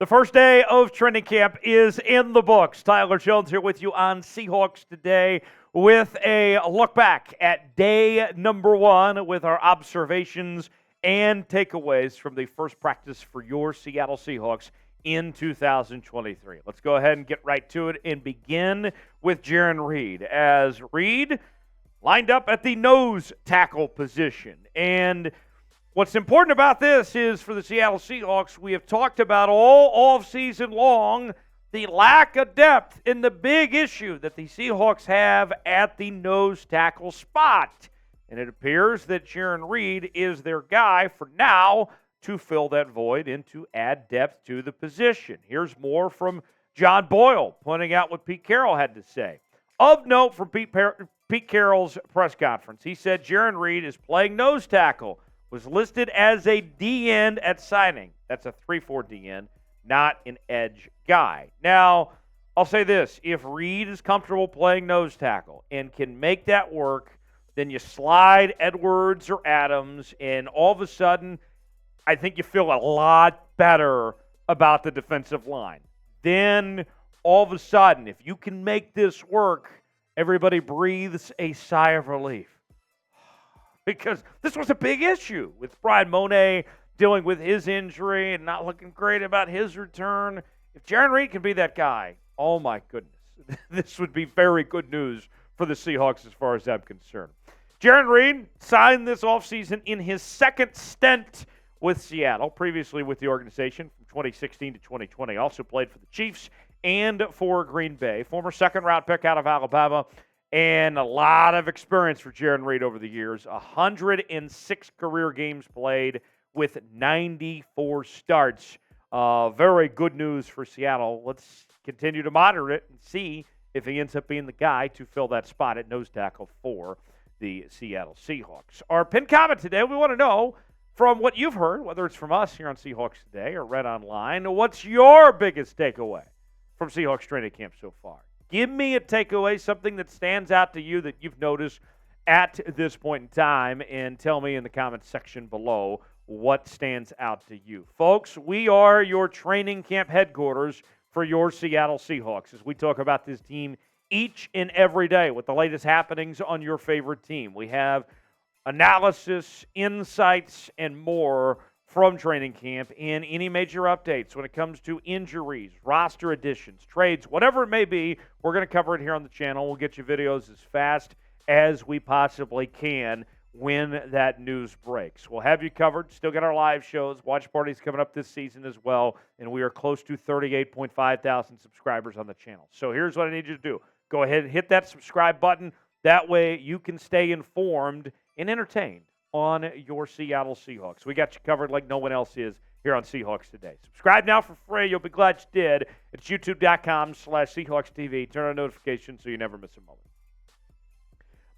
The first day of training camp is in the books. Tyler Jones here with you on Seahawks Today with a look back at day number one with our observations and takeaways from the first practice for your Seattle Seahawks in 2023. Let's go ahead and get right to it and begin with Jarran Reed, as Reed lined up at the nose tackle position. And what's important about this is for the Seattle Seahawks, we have talked about all offseason long the lack of depth in the big issue that the Seahawks have at the nose tackle spot. And it appears that Jarran Reed is their guy for now to fill that void and to add depth to the position. Here's more from John Boyle pointing out what Pete Carroll had to say. Of note from Pete Carroll's press conference, he said Jarran Reed is playing nose tackle, was listed as a D-end at signing. That's a 3-4 D-end, not an edge guy. Now, I'll say this. If Reed is comfortable playing nose tackle and can make that work, then you slide Edwards or Adams, and all of a sudden, I think you feel a lot better about the defensive line. Then, all of a sudden, if you can make this work, everybody breathes a sigh of relief. Because this was a big issue with Brian Monet dealing with his injury and not looking great about his return. If Jarran Reed can be that guy, oh my goodness, this would be very good news for the Seahawks as far as I'm concerned. Jarran Reed signed this offseason in his second stint with Seattle, previously with the organization from 2016 to 2020. Also played for the Chiefs and for Green Bay. Former second-round pick out of Alabama. And a lot of experience for Jarran Reed over the years. 106 career games played with 94 starts. Very good news for Seattle. Let's continue to monitor it and see if he ends up being the guy to fill that spot at nose tackle for the Seattle Seahawks. Our pinned comment today, we want to know from what you've heard, whether it's from us here on Seahawks Today or read online, what's your biggest takeaway from Seahawks training camp so far? Give me a takeaway, something that stands out to you that you've noticed at this point in time, and tell me in the comments section below what stands out to you. Folks, we are your training camp headquarters for your Seattle Seahawks as we talk about this team each and every day with the latest happenings on your favorite team. We have analysis, insights, and more from training camp and any major updates when it comes to injuries, roster additions, trades, whatever it may be. We're going to cover it here on the channel. We'll get you videos as fast as we possibly can when that news breaks. We'll have you covered. Still got our live shows, watch parties coming up this season as well, and we are close to 38.5 thousand subscribers on the channel. So here's what I need you to do. Go ahead and hit that subscribe button. That way you can stay informed and entertained on your Seattle Seahawks. We got you covered like no one else is here on Seahawks Today. Subscribe now for free. You'll be glad you did. It's youtube.com/SeahawksTV. Turn on notifications so you never miss a moment.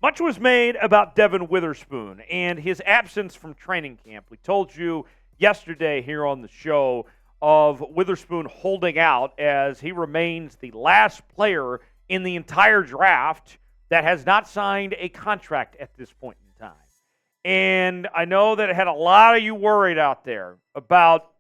Much was made about Devon Witherspoon and his absence from training camp. We told you yesterday here on the show of Witherspoon holding out as he remains the last player in the entire draft that has not signed a contract at this point in time. And I know that it had a lot of you worried out there about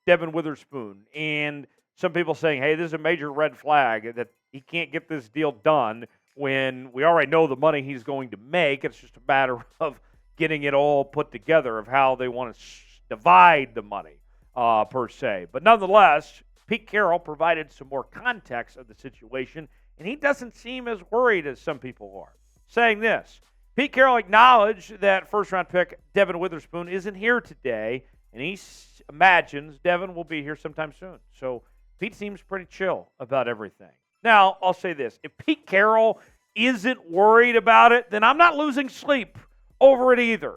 Devon Witherspoon and some people saying, hey, this is a major red flag that he can't get this deal done when we already know the money he's going to make. It's just a matter of getting it all put together of how they want to divide the money per se. But nonetheless, Pete Carroll provided some more context of the situation, and he doesn't seem as worried as some people are, saying this. Pete Carroll acknowledged that first-round pick Devon Witherspoon isn't here today, and he imagines Devon will be here sometime soon. So Pete seems pretty chill about everything. Now, I'll say this. If Pete Carroll isn't worried about it, then I'm not losing sleep over it either.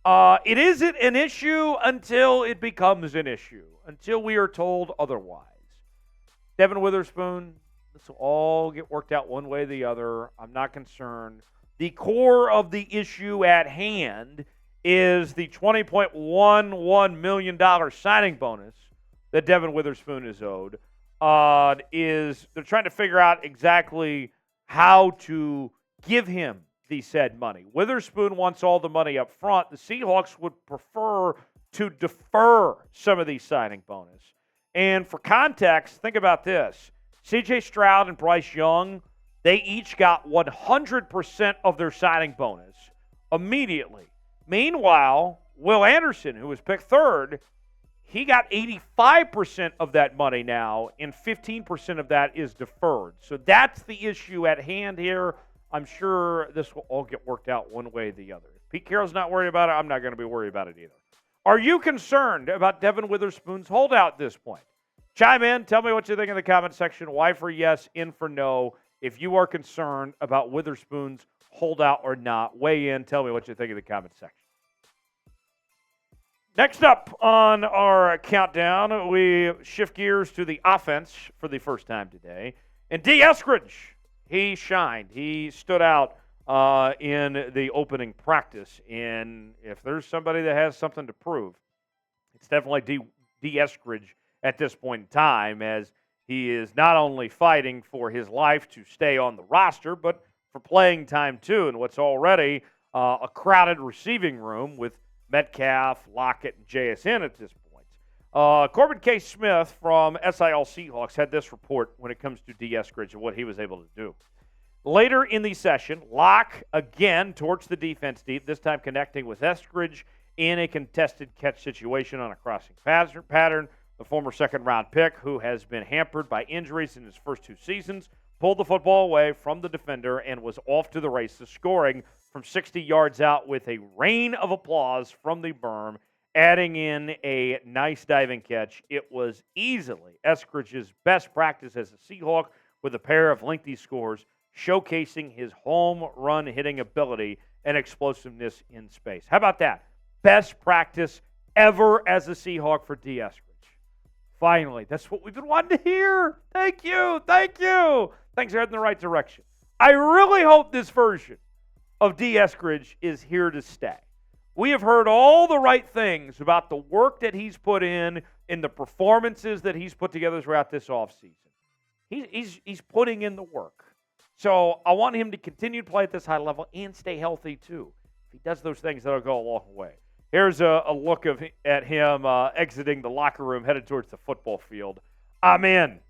It isn't an issue until it becomes an issue, until we are told otherwise. Devon Witherspoon, this will all get worked out one way or the other. I'm not concerned. The core of the issue at hand is the $20.11 million signing bonus that Devon Witherspoon is owed. They're trying to figure out exactly how to give him the said money. Witherspoon wants all the money up front. The Seahawks would prefer to defer some of these signing bonus And for context, think about this. C.J. Stroud and Bryce Young, they each got 100% of their signing bonus immediately. Meanwhile, Will Anderson, who was picked third, he got 85% of that money now, and 15% of that is deferred. So that's the issue at hand here. I'm sure this will all get worked out one way or the other. If Pete Carroll's not worried about it, I'm not going to be worried about it either. Are you concerned about Devon Witherspoon's holdout at this point? Chime in. Tell me what you think in the comment section. Y for yes, in for no. If you are concerned about Witherspoon's holdout or not, weigh in. Tell me what you think in the comment section. Next up on our countdown, we shift gears to the offense for the first time today. And Dee Eskridge, he shined. He stood out in the opening practice. And if there's somebody that has something to prove, it's definitely Dee Eskridge at this point in time, as he is not only fighting for his life to stay on the roster, but for playing time too, in what's already a crowded receiving room with Metcalf, Lockett, and JSN at this point. Corbin K. Smith from SIL Seahawks had this report when it comes to Dee Eskridge and what he was able to do. Later in the session, Locke again torched the defense deep, this time connecting with Eskridge in a contested catch situation on a crossing pattern. The former second-round pick, who has been hampered by injuries in his first two seasons, pulled the football away from the defender and was off to the races, scoring from 60 yards out with a rain of applause from the berm, adding in a nice diving catch. It was easily Eskridge's best practice as a Seahawk, with a pair of lengthy scores, showcasing his home run hitting ability and explosiveness in space. How about that? Best practice ever as a Seahawk for Dee Eskridge. Finally, that's what we've been wanting to hear. Thank you. Thank you. Things are heading in the right direction. I really hope this version of Dee Eskridge is here to stay. We have heard all the right things about the work that he's put in the performances that he's put together throughout this offseason. He's putting in the work. So I want him to continue to play at this high level and stay healthy too. If he does those things, that'll go a long way. Here's a look at him exiting the locker room, headed towards the football field. I'm in.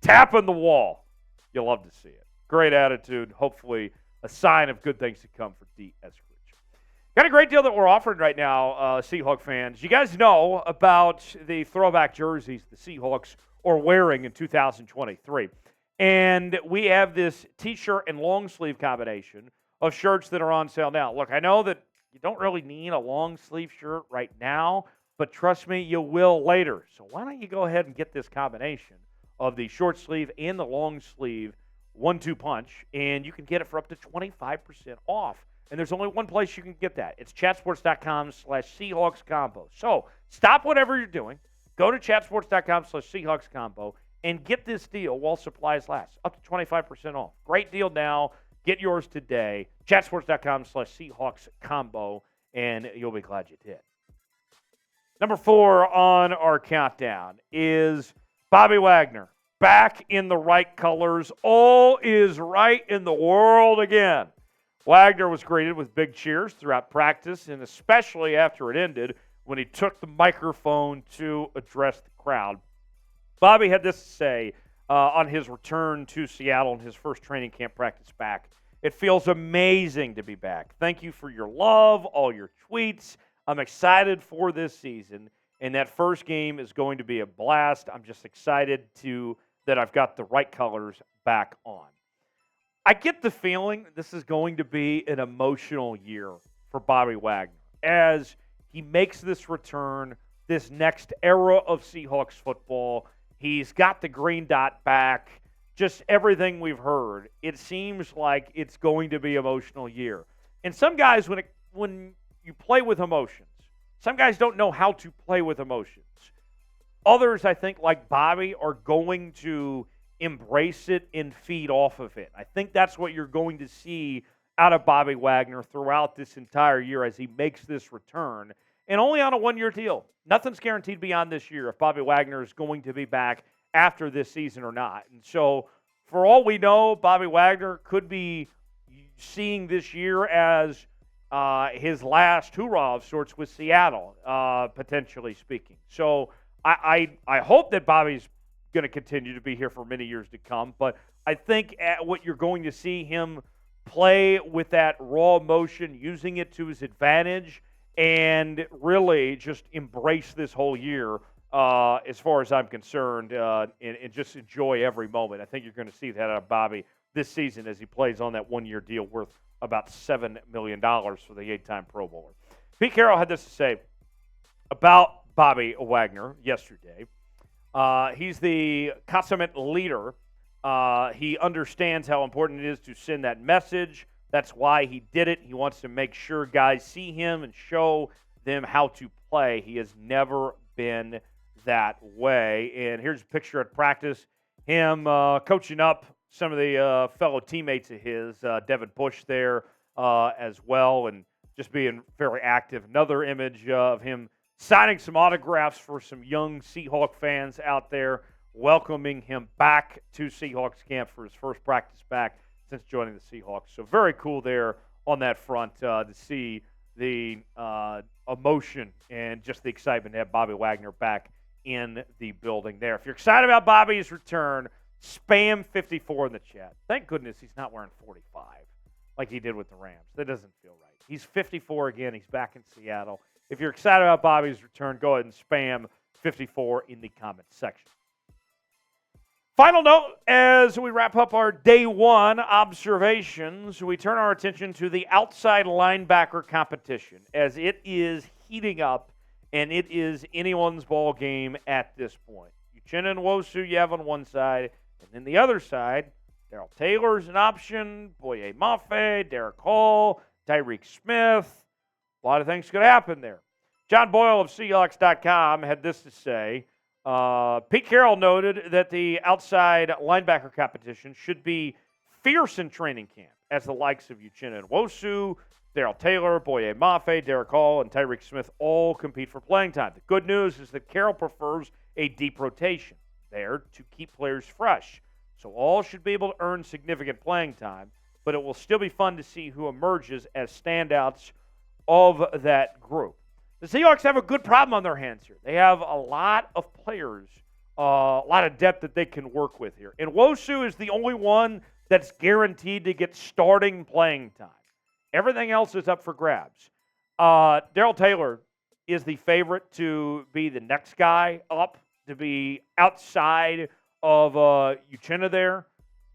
Tapping the wall. You'll love to see it. Great attitude. Hopefully a sign of good things to come for Dee Eskridge. Got a great deal that we're offering right now, Seahawk fans. You guys know about the throwback jerseys the Seahawks are wearing in 2023. And we have this T-shirt and long sleeve combination of shirts that are on sale now. Look, I know that you don't really need a long sleeve shirt right now, but trust me, you will later. So why don't you go ahead and get this combination of the short sleeve and the long sleeve 1-2 punch, and you can get it for up to 25% off. And there's only one place you can get that. It's chatsports.com/Seahawks combo. So stop whatever you're doing. Go to chatsports.com/Seahawks combo and get this deal while supplies last. Up to 25% off. Great deal now. Get yours today. Chatsports.com/Seahawks combo, and you'll be glad you did. Number 4 on our countdown is Bobby Wagner. Back in the right colors. All is right in the world again. Wagner was greeted with big cheers throughout practice, and especially after it ended when he took the microphone to address the crowd. Bobby had this to say on his return to Seattle in his first training camp practice back. It feels amazing to be back. Thank you for your love, all your tweets. I'm excited for this season, and that first game is going to be a blast. I'm just excited that I've got the right colors back on. I get the feeling this is going to be an emotional year for Bobby Wagner as he makes this return, this next era of Seahawks football. He's got the green dot back. Just everything we've heard, it seems like it's going to be an emotional year. And some guys, when you play with emotions, some guys don't know how to play with emotions. Others, I think, like Bobby, are going to embrace it and feed off of it. I think that's what you're going to see out of Bobby Wagner throughout this entire year as he makes this return. And only on a one-year deal. Nothing's guaranteed beyond this year if Bobby Wagner is going to be back after this season or not. And so, for all we know, Bobby Wagner could be seeing this year as his last hurrah of sorts with Seattle, potentially speaking. So, I hope that Bobby's going to continue to be here for many years to come, but I think what you're going to see him play with that raw motion, using it to his advantage, and really just embrace this whole year as far as I'm concerned, and just enjoy every moment. I think you're going to see that out of Bobby this season as he plays on that one-year deal worth about $7 million for the 8-time Pro Bowler. Pete Carroll had this to say about Bobby Wagner yesterday. He's the consummate leader. He understands how important it is to send that message. That's why he did it. He wants to make sure guys see him and show them how to play. He has never been that way. And here's a picture at practice, him coaching up some of the fellow teammates of his, Devin Bush there as well, and just being very active. Another image of him signing some autographs for some young Seahawk fans out there, welcoming him back to Seahawks camp for his first practice back since joining the Seahawks. So very cool there on that front to see the emotion and just the excitement to have Bobby Wagner back in the building there. If you're excited about Bobby's return, spam 54 in the chat. Thank goodness he's not wearing 45 like he did with the Rams. That doesn't feel right. He's 54 again. He's back in Seattle. If you're excited about Bobby's return, go ahead and spam 54 in the comments section. Final note, as we wrap up our day one observations, we turn our attention to the outside linebacker competition as it is heating up, and it is anyone's ball game at this point. Uchenna Nwosu, you have on one side, and then the other side, Darrell Taylor's an option, Boye Mafe, Derick, Tyreke Smith. A lot of things could happen there. John Boyle of Seahawks.com had this to say. Pete Carroll noted that the outside linebacker competition should be fierce in training camp, as the likes of Uchenna Nwosu, Darrell Taylor, Boye Mafe, Derick, and Tyreke Smith all compete for playing time. The good news is that Carroll prefers a deep rotation there to keep players fresh. So all should be able to earn significant playing time, but it will still be fun to see who emerges as standouts of that group. The Seahawks have a good problem on their hands here. They have a lot of players, a lot of depth that they can work with here. And Nwosu is the only one that's guaranteed to get starting playing time. Everything else is up for grabs. Darrell Taylor is the favorite to be the next guy up, to be outside of Uchenna there.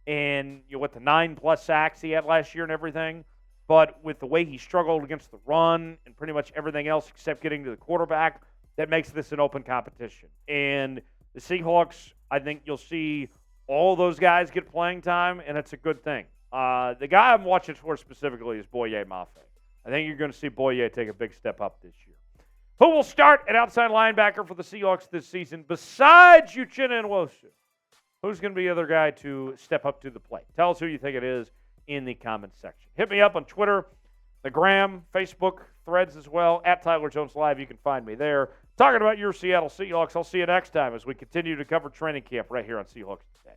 And with the 9+ sacks he had last year and everything. But with the way he struggled against the run and pretty much everything else except getting to the quarterback, that makes this an open competition. And the Seahawks, I think you'll see all those guys get playing time, and it's a good thing. The guy I'm watching for specifically is Boye Mafe. I think you're going to see Boye take a big step up this year. Who will start at outside linebacker for the Seahawks this season besides Uchenna Nwosu? Who's going to be the other guy to step up to the plate? Tell us who you think it is in the comments section. Hit me up on Twitter, the Gram, Facebook, Threads as well, at Tyler Jones Live. You can find me there. Talking about your Seattle Seahawks. I'll see you next time as we continue to cover training camp right here on Seahawks Today.